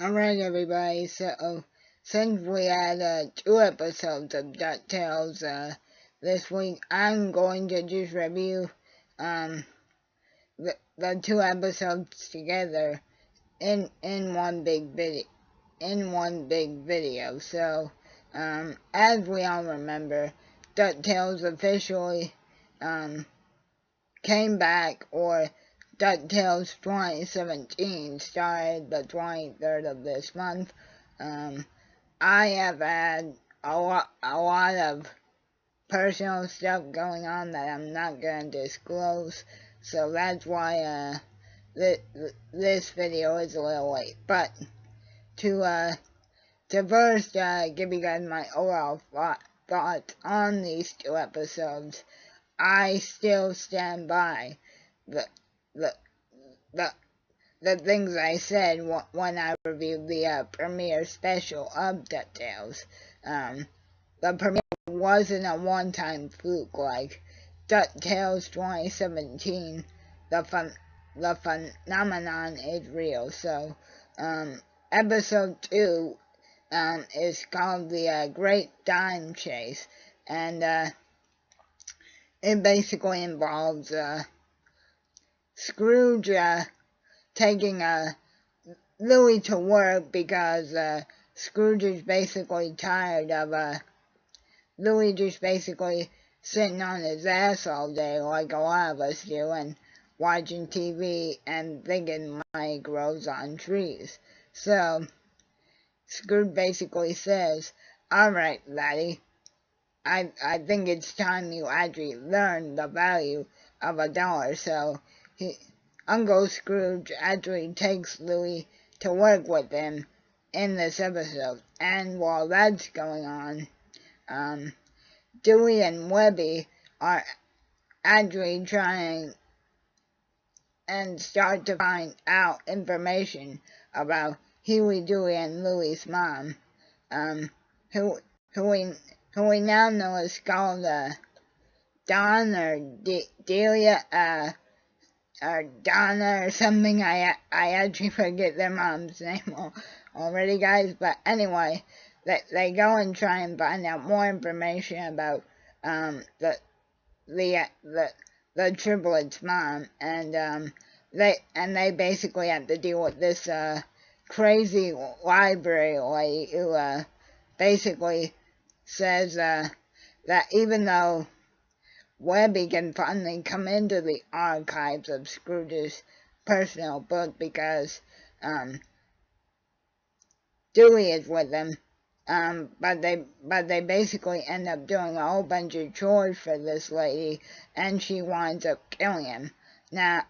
Alright everybody, so since we had 2 episodes of DuckTales this week, I'm going to just review the 2 episodes together in one big video. So as we all remember, DuckTales officially came back, or DuckTales 2017 started the 23rd of this month. I have had a lot of personal stuff going on that I'm not going to disclose, so that's why this video is a little late. But to first give you guys my overall thoughts on these 2 episodes, I still stand by the things I said when I reviewed the premiere special of DuckTales. The premiere wasn't a one-time fluke like DuckTales 2017. The phenomenon is real. So, episode 2 is called the Great Dime Chase, and it basically involves Scrooge taking Louie to work because Scrooge is basically tired of Louie just basically sitting on his ass all day like a lot of us do, and watching TV and thinking money grows on trees. So Scrooge basically says, "Alright, laddie, I think it's time you actually learn the value of $1. So Uncle Scrooge actually takes Louie to work with him in this episode. And while that's going on, Dewey and Webby are actually trying and start to find out information about Huey, Dewey, and Louie's mom, who we now know is called Dawn or Delia, or Donna or something. I actually forget their mom's name already, guys. But anyway, they go and try and find out more information about the triplets' mom, and they basically have to deal with this crazy library lady who basically says that even though Webby can finally come into the archives of Scrooge's personal book because Dewey is with them, but they basically end up doing a whole bunch of chores for this lady, and she winds up killing him. Now,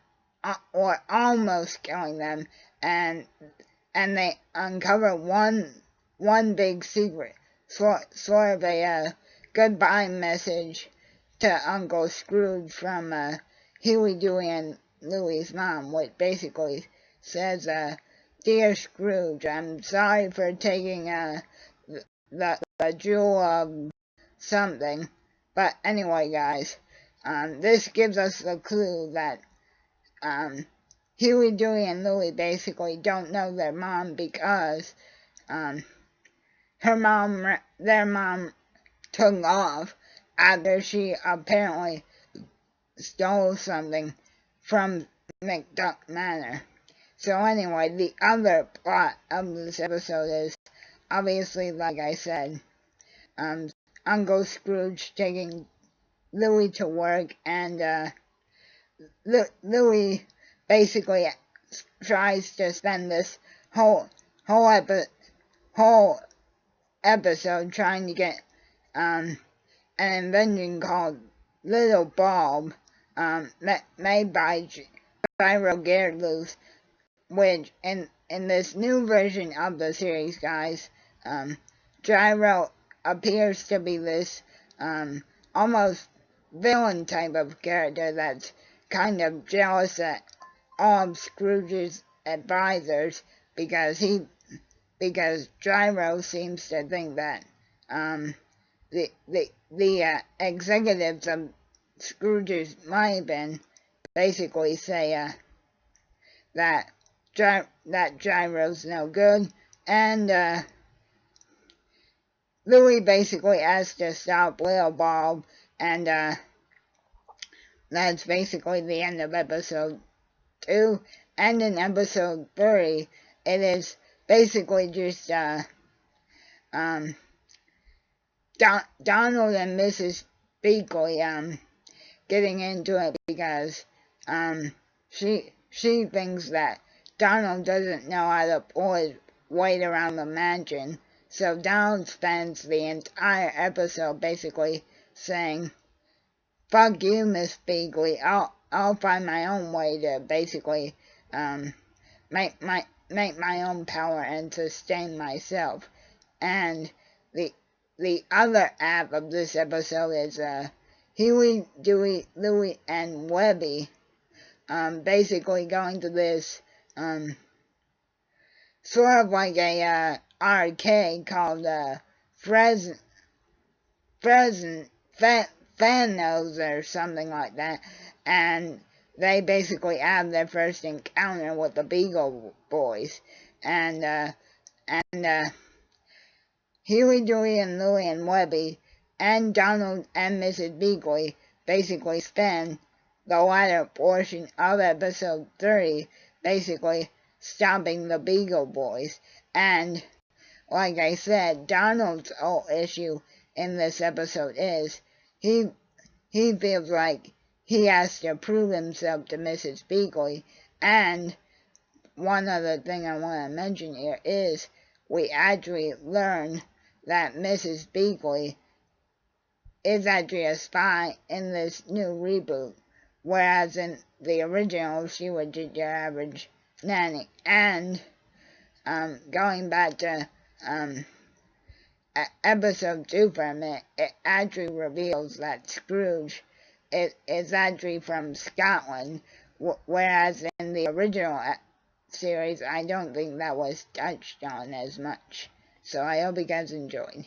or almost killing them, and they uncover one big secret, sort of a goodbye message to Uncle Scrooge from Huey, Dewey, and Louie's mom, which basically says, "Dear Scrooge, I'm sorry for taking the jewel of something." But anyway, guys, this gives us the clue that Huey, Dewey, and Louie basically don't know their mom because their mom took off after she apparently stole something from McDuck Manor. So anyway, the other plot of this episode is, obviously, like I said, Uncle Scrooge taking Louie to work, and Louie basically tries to spend this whole episode trying to get an invention called Little Bulb, made by Gyro Gearloose, which in this new version of the series, guys, Gyro appears to be this almost villain type of character that's kind of jealous at all of Scrooge's advisors because Gyro seems to think that the executives of Scrooge's money bin basically say that Gyro's no good, and Louis basically has to stop Lil Bob, and that's basically the end of episode 2. And in episode 3, it is basically just Donald and Mrs. Beakley getting into it because she thinks that Donald doesn't know how to pull his weight around the mansion. So Donald spends the entire episode basically saying, "Fuck you, Miss Beakley. I'll find my own way to basically make my own power and sustain myself." And the other half of this episode is Huey, Dewey, Louie, and Webby basically going to this sort of like a arcade called Fanos or something like that, and they basically have their first encounter with the Beagle Boys, and Huey, Dewey, and Louie and Webby and Donald and Mrs. Beakley basically spend the latter portion of episode 3 basically stopping the Beagle Boys. And like I said, Donald's whole issue in this episode is he feels like he has to prove himself to Mrs. Beakley. And one other thing I want to mention here is we actually learn that Mrs. Beakley is actually a spy in this new reboot, whereas in the original she was just your average nanny. And going back to episode 2 for a minute, it actually reveals that Scrooge is actually from Scotland, whereas in the original series I don't think that was touched on as much. So I hope you guys enjoyed.